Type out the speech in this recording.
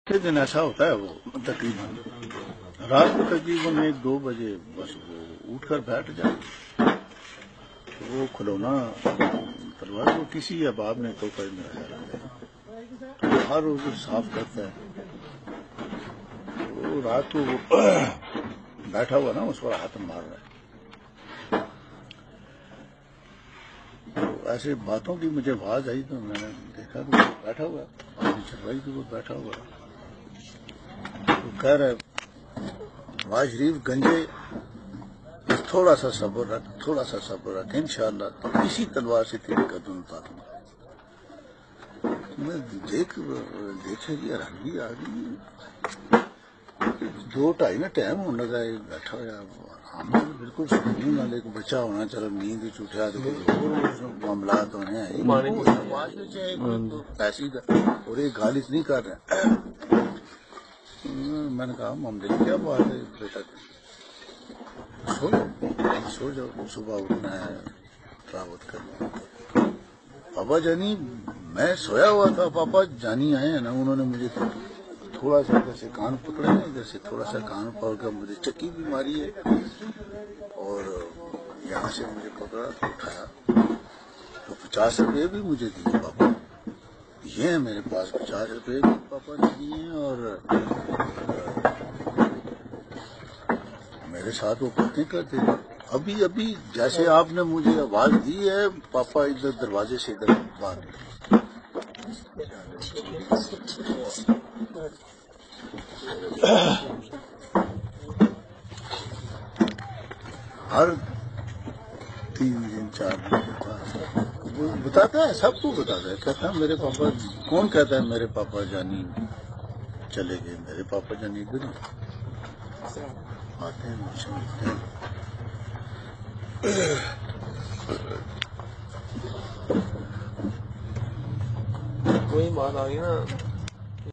کے دن ایسا ہوتا ہے وہ تقریباً رات کو تقریباً 1-2 بجے بس وہ اٹھ کر بیٹھ جائے. وہ کھلونا تلوار کو کسی احباب نے تو کر میرا خیال ہے ہر روز صاف کرتا ہے. وہ رات کو وہ بیٹھا ہوا نا اس پر ہاتھ مار رہا ہے. ایسے باتوں کی مجھے آواز آئی تو میں نے دیکھا کہ وہ بیٹھا ہوا ہے چلوائی کہ وہ بیٹھا ہوا ہے. وہ کہہ رہا ہے نواز شریف گنجے تھوڑا سا صبر رکھ انشاءاللہ اسی تلوار سے تیری گردن اتاروں گا. میں دیکھا کہ حیرانگی آ گئی. 2-2:30 نا ٹائم ہونے لگا بیٹھا ہوا ہم بالکل سکون نہ لے کے بچہ ہونا چلو نیند اٹھا تو معاملات ہونے ہیں پیسے کا اور یہ گالی نہیں کر رہے. میں نے کہا محمد کیا بات ہے بیٹا سو جاؤ صبح اٹھنا ہے تلاوت کرنا. پاپا جانی میں سویا ہوا تھا پاپا جانی آئے ہیں نا انہوں نے مجھے تھوڑا سا ادھر سے کان پکڑا ہے ادھر سے تھوڑا سا کان پکڑ کر مجھے چکی بھی ماری ہے اور یہاں سے مجھے پکڑا تو اٹھایا تو 50 روپے بھی مجھے دیے پاپا. یہ ہیں میرے پاس 50 روپے بھی پاپا نے دیے ہیں اور میرے ساتھ وہ باتیں کرتے تھے. ابھی جیسے آپ نے مجھے آواز دی ہے پاپا ادھر دروازے سے ادھر باہر نکلے. ہر 3 دن 4 دن وہ بتاتا ہے سب کو بتاتا ہے. کہتا ہے میرے پاپا کون کہتا ہے میرے پاپا جانی چلے گئے میرے پاپا جانی ادھر ہی آتے ہیں مجھ سے ملتے ہیں. وہی بات آ گئی نا